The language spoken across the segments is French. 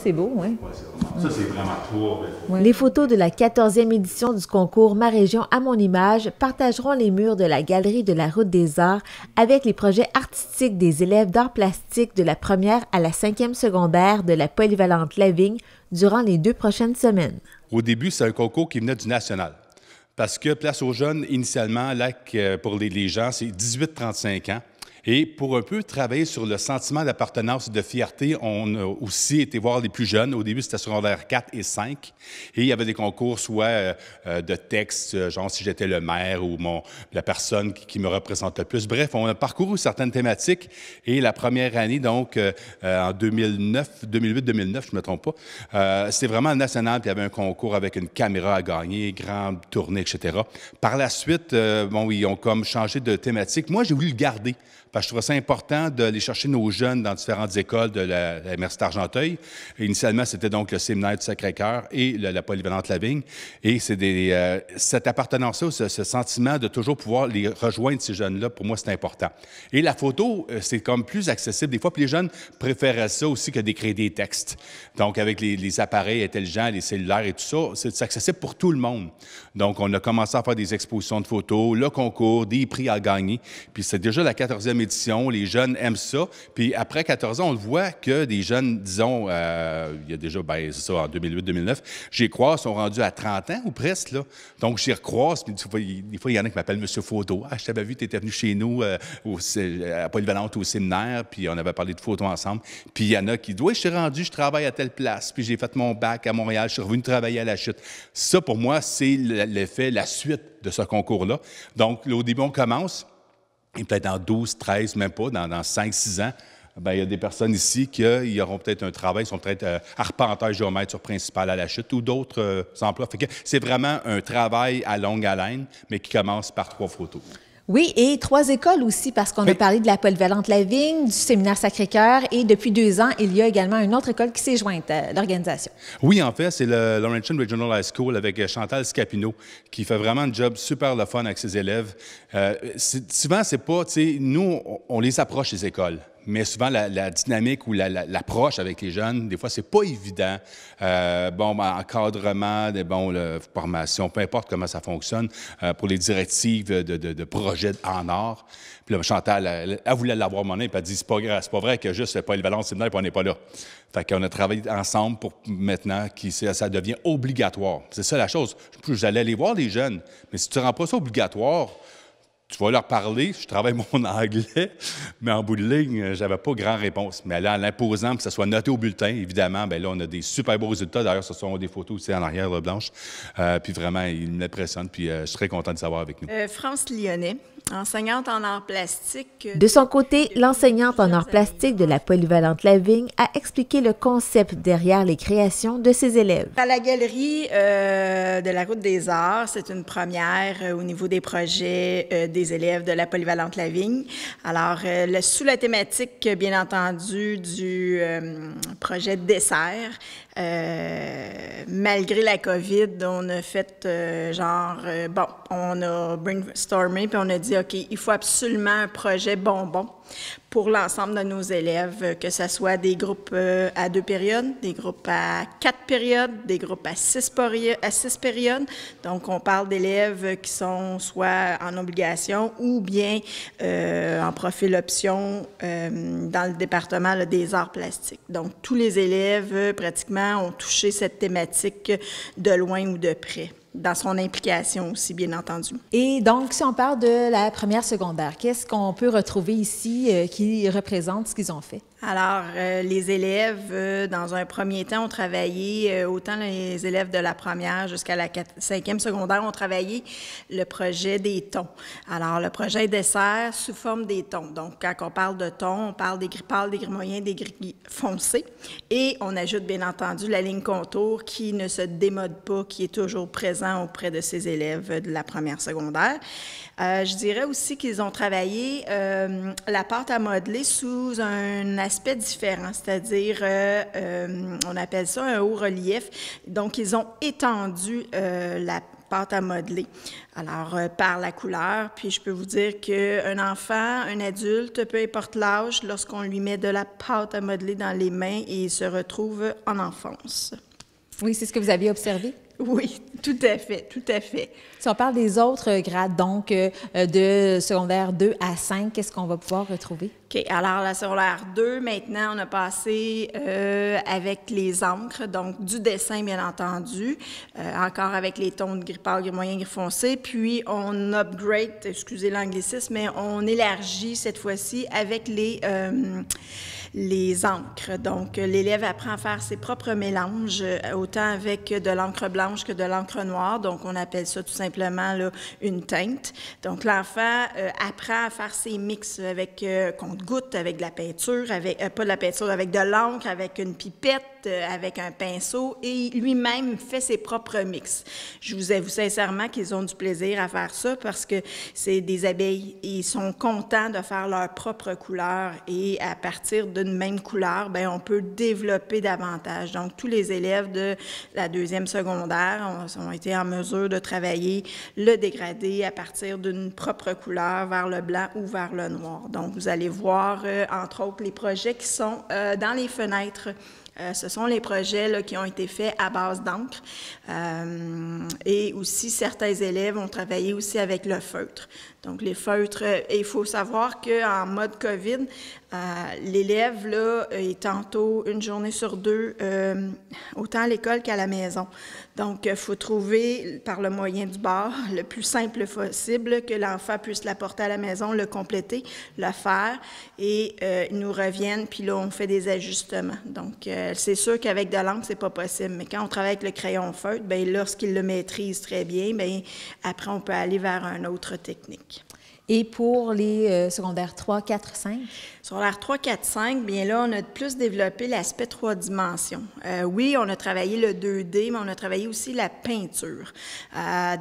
c'est beau, oui. Ouais, ça, c'est vraiment trois belles photos. Ouais. Les photos de la 14e édition du concours Ma Région à mon image partageront les murs de la Galerie de la Route des Arts avec les projets artistiques des élèves d'arts plastiques de la première à la 5e secondaire de la polyvalente Lavigne durant les 2 prochaines semaines. Au début, c'est un concours qui venait du national. Parce que Place aux jeunes, initialement, là, pour les gens, c'est 18-35 ans. Et pour un peu travailler sur le sentiment d'appartenance et de fierté, on a aussi été voir les plus jeunes. Au début, c'était secondaire 4 et 5. Et il y avait des concours soit de textes, genre si j'étais le maire ou la personne qui me représente le plus. Bref, on a parcouru certaines thématiques. Et la première année, donc, en 2008-2009, je ne me trompe pas, c'était vraiment national. Puis il y avait un concours avec une caméra à gagner, grande tournée, etc. Par la suite, ils ont comme changé de thématique. Moi, j'ai voulu le garder. Parce que je trouvais ça important d'aller chercher nos jeunes dans différentes écoles de la MRC d'Argenteuil. Initialement, c'était donc le séminaire du Sacré-Cœur et la polyvalente Lavigne. Et c'est cette appartenance-là, ce sentiment de toujours pouvoir les rejoindre, ces jeunes-là, pour moi, c'est important. Et la photo, c'est comme plus accessible des fois. Puis les jeunes préféraient ça aussi que d'écrire des textes. Donc, avec les appareils intelligents, les cellulaires et tout ça, c'est accessible pour tout le monde. Donc, on a commencé à faire des expositions de photos, le concours, des prix à gagner. Puis c'est déjà la 14e édition. Les jeunes aiment ça. Puis après 14 ans, on le voit que des jeunes, disons, il y a déjà, c'est ça, en 2008-2009, j'y croise, sont rendus à 30 ans ou presque, là. Donc, j'y recroise. Puis des fois, il y en a qui m'appellent M. Photo. Ah, je t'avais vu, tu étais venu chez nous à Polyvalente au séminaire, puis on avait parlé de photos ensemble. Puis il y en a qui disent, oui, je suis rendu, je travaille à telle place, puis j'ai fait mon bac à Montréal, je suis revenu travailler à la Chute. Ça, pour moi, c'est l'effet, la suite de ce concours-là. Donc, là, au début, on commence. Et peut-être dans 12, 13, même pas, dans 5, 6 ans, il y a des personnes ici qui auront peut-être un travail, sont peut-être arpenteurs géomètres sur Principal à la Chute ou d'autres emplois. Fait que c'est vraiment un travail à longue haleine, mais qui commence par 3 photos. Oui, et 3 écoles aussi, parce qu'on a parlé de la polyvalente Lavigne, du séminaire Sacré-Cœur, et depuis 2 ans, il y a également une autre école qui s'est jointe à l'organisation. Oui, en fait, c'est le Laurentian Regional High School avec Chantal Scapino, qui fait vraiment un job super le fun avec ses élèves. Souvent, c'est pas, tu sais, nous, on les approche, les écoles. Mais souvent, la dynamique ou l'approche avec les jeunes, des fois, c'est pas évident. Encadrement, formation, peu importe comment ça fonctionne, pour les directives de projets en art. Puis là, Chantal, elle voulait l'avoir mon nom, puis elle dit, c'est pas vrai que juste polyvalent séminaire, puis on n'est pas là. Fait qu'on a travaillé ensemble pour maintenant que ça devient obligatoire. C'est ça la chose. J'allais aller voir les jeunes, mais si tu ne rends pas ça obligatoire, tu vas leur parler, je travaille mon anglais, mais en bout de ligne, j'avais pas grand réponse. Mais là, en l'imposant, que ça soit noté au bulletin, évidemment, bien là, on a des super beaux résultats. D'ailleurs, ce sont des photos aussi en arrière, là, blanches. Puis vraiment, ils m'impressionnent, puis je suis très content de savoir avec nous. France Lyonnais, enseignante en arts plastiques. De son côté, l'enseignante en arts plastiques de la polyvalente Lavigne a expliqué le concept derrière les créations de ses élèves. À la Galerie de la Route des Arts, c'est une première au niveau des projets des élèves de la polyvalente Lavigne. Alors, sous la thématique, bien entendu, du projet de dessert, malgré la COVID, on a fait on a brainstormé puis on a dit, OK, il faut absolument un projet bonbon pour l'ensemble de nos élèves, que ce soit des groupes à 2 périodes, des groupes à 4 périodes, des groupes à 6 périodes. Donc, on parle d'élèves qui sont soit en obligation ou bien en profil option dans le département là, des arts plastiques. Donc, tous les élèves, pratiquement, ont touché cette thématique de loin ou de près, dans son implication aussi, bien entendu. Et donc, si on parle de la première secondaire, qu'est-ce qu'on peut retrouver ici qui représente ce qu'ils ont fait? Alors, les élèves, dans un premier temps, ont travaillé, autant les élèves de la première jusqu'à la 5e secondaire ont travaillé le projet des tons. Alors, le projet dessert sous forme des tons. Donc, quand on parle de tons, on parle des gris pâles, des gris moyens, des gris foncés. Et on ajoute, bien entendu, la ligne contour qui ne se démode pas, qui est toujours présent auprès de ces élèves de la première secondaire. Je dirais aussi qu'ils ont travaillé la pâte à modeler sous un aspect différent, c'est-à-dire, on appelle ça un haut relief. Donc, ils ont étendu la pâte à modeler. Alors, par la couleur, puis je peux vous dire qu'un enfant, un adulte, peu importe l'âge, lorsqu'on lui met de la pâte à modeler dans les mains, il se retrouve en enfance. Oui, c'est ce que vous aviez observé? Oui, tout à fait, tout à fait. Si on parle des autres grades, donc de secondaire 2 à 5, qu'est-ce qu'on va pouvoir retrouver? OK. Alors, la secondaire 2, maintenant, on a passé avec les encres, donc du dessin, bien entendu, encore avec les tons de gris pâle, gris moyen, gris foncé, puis on upgrade, excusez l'anglicisme, mais on élargit cette fois-ci avec les encres. Donc, l'élève apprend à faire ses propres mélanges, autant avec de l'encre blanche que de l'encre noire. Donc, on appelle ça tout simplement là, une teinte. Donc, l'enfant apprend à faire ses mix avec, qu'on goûte avec de la peinture, avec, pas de la peinture, avec de l'encre, avec une pipette, avec un pinceau, et lui-même fait ses propres mix. Je vous avoue sincèrement qu'ils ont du plaisir à faire ça parce que c'est des abeilles et ils sont contents de faire leur propre couleur, et à partir d'une même couleur, bien, on peut développer davantage. Donc, tous les élèves de la deuxième secondaire ont été en mesure de travailler le dégradé à partir d'une propre couleur vers le blanc ou vers le noir. Donc, vous allez voir, entre autres, les projets qui sont dans les fenêtres. Ce sont les projets là, qui ont été faits à base d'encre. Et aussi, certains élèves ont travaillé aussi avec le feutre. Donc, les feutres, et il faut savoir qu'en mode COVID, l'élève là, est tantôt une journée sur deux, autant à l'école qu'à la maison. Donc, il faut trouver, par le moyen du bord, le plus simple possible, que l'enfant puisse l'apporter à la maison, le compléter, le faire, et ils nous reviennent, puis là, on fait des ajustements. Donc, c'est sûr qu'avec de l'encre, c'est pas possible, mais quand on travaille avec le crayon feutre, bien, lorsqu'il le maîtrise très bien, bien, après, on peut aller vers une autre technique. Et pour les secondaires 3, 4, 5? Sur l'air 3, 4, 5, bien là, on a plus développé l'aspect 3 dimensions. Oui, on a travaillé le 2D, mais on a travaillé aussi la peinture.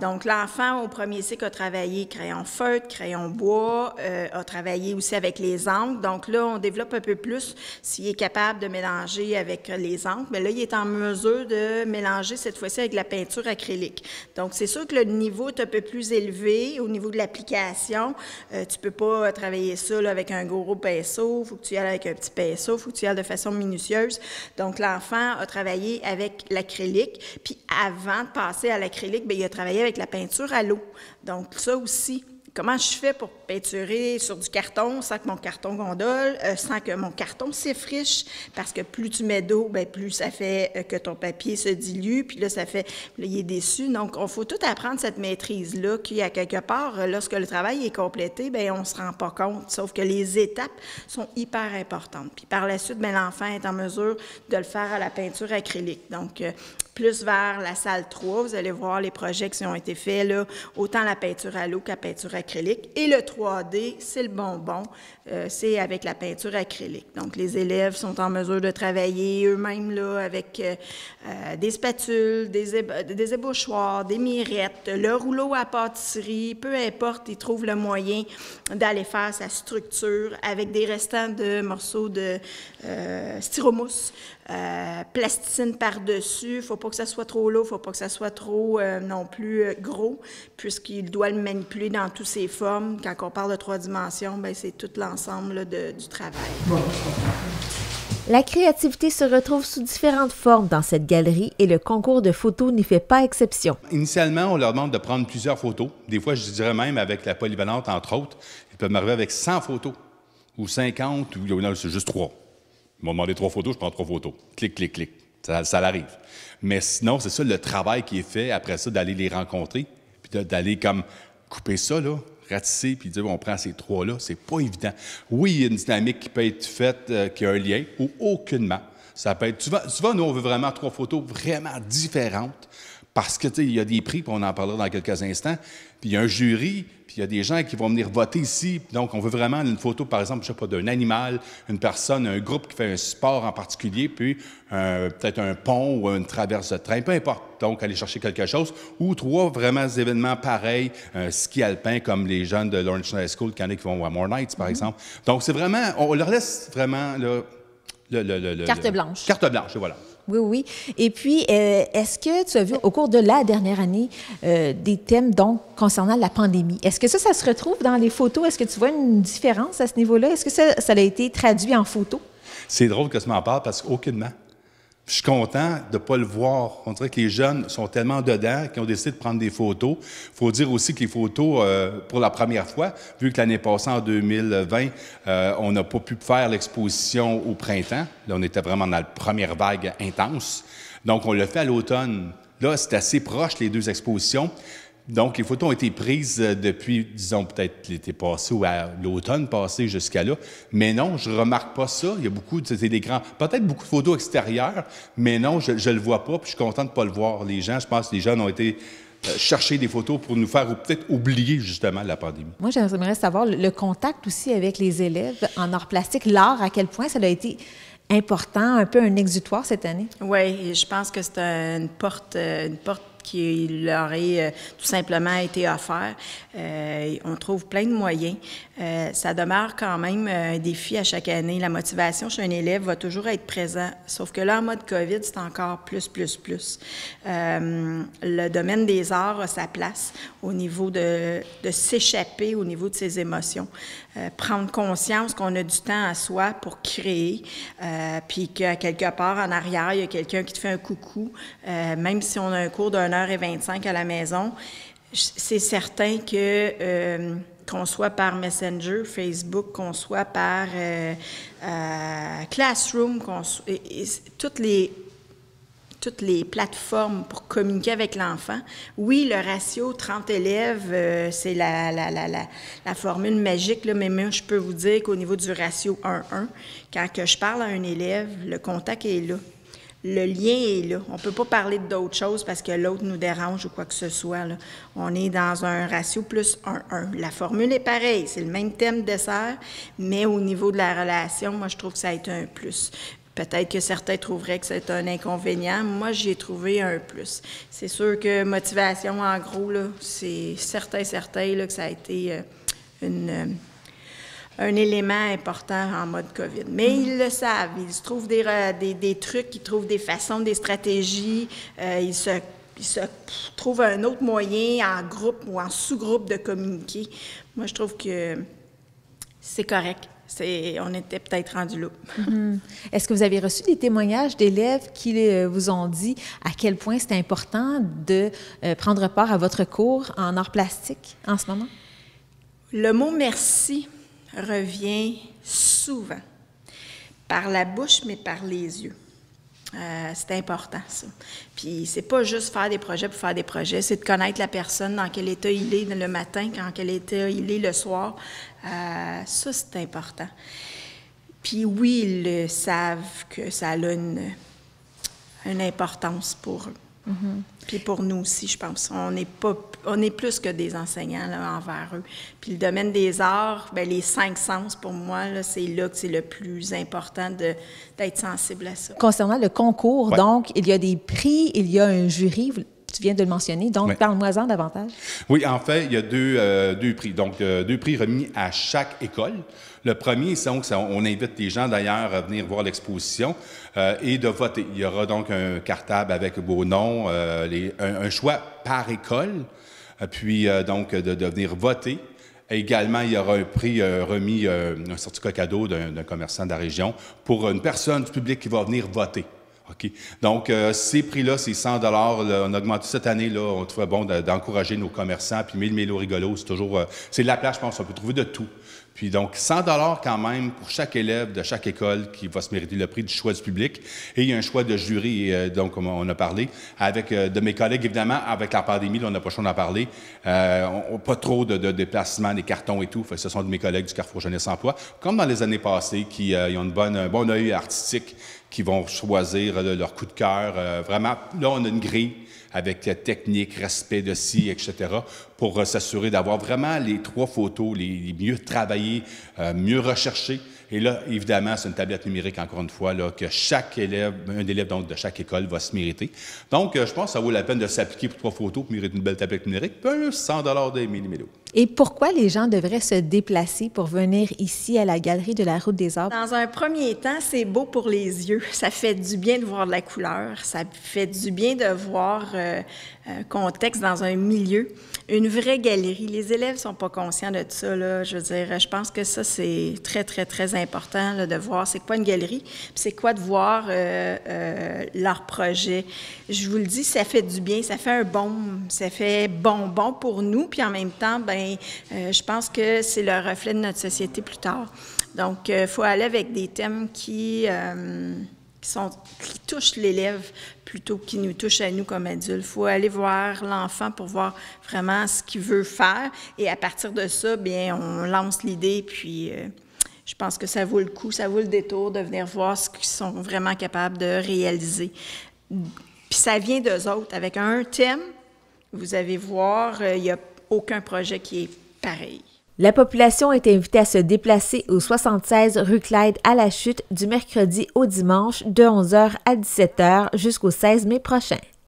Donc, l'enfant, au premier cycle, a travaillé crayon feutre, crayon bois, a travaillé aussi avec les encres. Donc là, on développe un peu plus s'il est capable de mélanger avec les encres. Mais là, il est en mesure de mélanger cette fois-ci avec la peinture acrylique. Donc, c'est sûr que le niveau est un peu plus élevé au niveau de l'application. Tu ne peux pas travailler ça là, avec un gros pinceau. Il faut que tu y ailles avec un petit pinceau. Il faut que tu y ailles de façon minutieuse. Donc, l'enfant a travaillé avec l'acrylique. Puis, avant de passer à l'acrylique, bien, il a travaillé avec la peinture à l'eau. Donc, ça aussi. Comment je fais pour peinturer sur du carton sans que mon carton gondole, sans que mon carton s'effriche? Parce que plus tu mets d'eau, bien, plus ça fait que ton papier se dilue, puis là, ça fait, là, il est déçu. Donc, il faut tout apprendre cette maîtrise-là, qui, à quelque part, lorsque le travail est complété, bien, on ne se rend pas compte, sauf que les étapes sont hyper importantes. Puis par la suite, bien, l'enfant est en mesure de le faire à la peinture acrylique. Donc, plus vers la salle 3, vous allez voir les projets qui ont été faits, là, autant la peinture à l'eau que la peinture acrylique. Et le 3D, c'est le bonbon, c'est avec la peinture acrylique. Donc, les élèves sont en mesure de travailler eux-mêmes là, avec des spatules, des ébauchoirs, des mirettes, le rouleau à pâtisserie, peu importe, ils trouvent le moyen d'aller faire sa structure avec des restants de morceaux de styromousse, plasticine par-dessus. Il ne faut pas que ça soit trop lourd, il ne faut pas que ça soit trop non plus gros, puisqu'il doit le manipuler dans toutes ses formes. Quand on parle de 3 dimensions, bien, c'est tout l'ensemble là, du travail. Bon. La créativité se retrouve sous différentes formes dans cette galerie et le concours de photos n'y fait pas exception. Initialement, on leur demande de prendre plusieurs photos. Des fois, je dirais même avec la polyvalente, entre autres, ils peuvent m'arriver avec 100 photos ou 50, ou non, c'est juste 3. Ils m'ont demandé 3 photos, je prends 3 photos. Clic, clic, clic. Ça l'arrive. Mais sinon, c'est ça le travail qui est fait après ça, d'aller les rencontrer, puis d'aller comme couper ça, là, ratisser, puis dire on prend ces 3-là. C'est pas évident. Oui, il y a une dynamique qui peut être faite, qui a un lien, ou aucunement. Ça peut être. Tu vois, nous, on veut vraiment 3 photos vraiment différentes. Parce que, tu sais, il y a des prix, puis on en parlera dans quelques instants, puis il y a un jury, puis il y a des gens qui vont venir voter ici. Donc, on veut vraiment une photo, par exemple, je ne sais pas, d'un animal, une personne, un groupe qui fait un sport en particulier, puis peut-être un pont ou une traverse de train, peu importe. Donc, aller chercher quelque chose. Ou 3 vraiment événements pareils, un ski alpin comme les jeunes de Lawrence High School, qui vont à More Nights, par exemple. Donc, c'est vraiment, on leur laisse vraiment, là, carte blanche. Carte blanche, voilà. Oui, oui. Et puis, est-ce que tu as vu au cours de la dernière année des thèmes donc concernant la pandémie? Est-ce que ça se retrouve dans les photos? Est-ce que tu vois une différence à ce niveau-là? Est-ce que ça a été traduit en photos? C'est drôle que tu m'en parles parce qu'aucunement. Je suis content de ne pas le voir. On dirait que les jeunes sont tellement dedans qu'ils ont décidé de prendre des photos. Il faut dire aussi que les photos, pour la première fois, vu que l'année passée, en 2020, on n'a pas pu faire l'exposition au printemps. Là, on était vraiment dans la première vague intense. Donc, on l'a fait à l'automne. Là, c'est assez proche, les deux expositions. Donc, les photos ont été prises depuis, disons, peut-être l'été passé ou à l'automne passé jusqu'à là. Mais non, je ne remarque pas ça. Il y a beaucoup, c'est des grands, peut-être beaucoup de photos extérieures, mais non, je ne le vois pas, puis je suis content de ne pas le voir. Les gens, je pense que les jeunes ont été chercher des photos pour nous faire peut-être oublier, justement, la pandémie. Moi, j'aimerais savoir le contact aussi avec les élèves en arts plastiques, l'art, à quel point ça a été important, un peu un exutoire cette année. Oui, je pense que c'est une porte qui leur est tout simplement été offert. On trouve plein de moyens. Ça demeure quand même un défi à chaque année. La motivation chez un élève va toujours être présent, sauf que là, en mode COVID, c'est encore plus. Le domaine des arts a sa place au niveau de s'échapper au niveau de ses émotions. Prendre conscience qu'on a du temps à soi pour créer, puis qu'à quelque part en arrière, il y a quelqu'un qui te fait un coucou, même si on a un cours d'1h25 à la maison, c'est certain que qu'on soit par Messenger, Facebook, qu'on soit par Classroom, toutes les plateformes pour communiquer avec l'enfant. Oui, le ratio 30 élèves, c'est la formule magique, là, mais moi, je peux vous dire qu'au niveau du ratio 1-1, quand que je parle à un élève, le contact est là. Le lien est là. On ne peut pas parler d'autre chose parce que l'autre nous dérange ou quoi que ce soit, là. On est dans un ratio plus 1-1. La formule est pareille, c'est le même thème dessert, mais au niveau de la relation, moi, je trouve que ça a été un plus. Peut-être que certains trouveraient que c'est un inconvénient. Moi, j'y ai trouvé un plus. C'est sûr que motivation, en gros, là, c'est certain là, que ça a été un élément important en mode COVID. Mais ils le savent. Ils se trouvent des trucs, ils trouvent des façons, des stratégies. Ils se trouvent un autre moyen en groupe ou en sous-groupe de communiquer. Moi, je trouve que c'est correct. On était peut-être rendu là. Mm-hmm. Est-ce que vous avez reçu des témoignages d'élèves qui vous ont dit à quel point c'est important de prendre part à votre cours en arts plastiques en ce moment? Le mot « merci » revient souvent, par la bouche, mais par les yeux. C'est important, ça. Puis c'est pas juste faire des projets pour faire des projets, c'est de connaître la personne, dans quel état il est le matin, dans quel état il est le soir. Ça, c'est important. Puis oui, ils le savent que ça a une importance pour eux. Mm-hmm. Puis pour nous aussi, je pense. On est plus que des enseignants là, envers eux. Puis le domaine des arts, bien, les 5 sens, pour moi, là, c'est là que c'est le plus important d'être sensible à ça. Concernant le concours, ouais. Donc, il y a des prix, il y a un jury. Tu viens de le mentionner, donc ouais. Parle-moi-en davantage. Oui, en fait, il y a deux prix. Donc, 2 prix remis à chaque école. Le premier, c'est donc, on invite les gens d'ailleurs à venir voir l'exposition et de voter. Il y aura donc un cartable avec vos noms, un choix par école, puis donc de venir voter. Également, il y aura un prix remis, un certificat cadeau d'un commerçant de la région pour une personne du public qui va venir voter. OK. Donc, ces prix-là, c'est 100 $. On a augmenté cette année, là. On trouvait bon d'encourager nos commerçants. Puis 1000 mélos rigolos, c'est toujours... c'est de la place, je pense. On peut trouver de tout. Puis donc, 100 $ quand même pour chaque élève de chaque école qui va se mériter le prix du choix du public. Et il y a un choix de jury, donc, comme on a parlé, avec de mes collègues, évidemment, avec la pandémie, là, on n'a pas le choix d'en parler. Pas trop de déplacements, des cartons et tout. Fait, ce sont de mes collègues du Carrefour Jeunesse Emploi, comme dans les années passées, qui ont un bon œil artistique, qui vont choisir leur coup de cœur. Vraiment, là, on a une grille avec technique, respect de ci, etc., pour s'assurer d'avoir vraiment les 3 photos les mieux travaillées, mieux recherchées. Et là, évidemment, c'est une tablette numérique, encore une fois, là, que chaque élève, un élève donc, de chaque école va se mériter. Donc, je pense que ça vaut la peine de s'appliquer pour 3 photos pour mériter une belle tablette numérique, puis 100 $ des millimélos. Et pourquoi les gens devraient se déplacer pour venir ici à la Galerie de la Route des Arts? Dans un premier temps, c'est beau pour les yeux. Ça fait du bien de voir de la couleur. Ça fait du bien de voir un contexte dans un milieu. Une vraie galerie. Les élèves ne sont pas conscients de ça, là. Je veux dire, je pense que ça, c'est très, très, très important là, de voir c'est quoi une galerie, puis c'est quoi de voir leur projet. Je vous le dis, ça fait du bien, ça fait un baume, ça fait bonbon pour nous, puis en même temps, je pense que c'est le reflet de notre société plus tard. Donc, il faut aller avec des thèmes qui touchent l'élève plutôt qu'ils nous touchent à nous comme adultes. Il faut aller voir l'enfant pour voir vraiment ce qu'il veut faire, et à partir de ça, bien, on lance l'idée, puis je pense que ça vaut le coup, ça vaut le détour de venir voir ce qu'ils sont vraiment capables de réaliser. Puis ça vient d'eux autres. Avec un thème, vous allez voir, il n'y a aucun projet qui est pareil. La population est invitée à se déplacer au 76 rue Clyde à La Chute du mercredi au dimanche de 11h à 17h jusqu'au 16 mai prochain.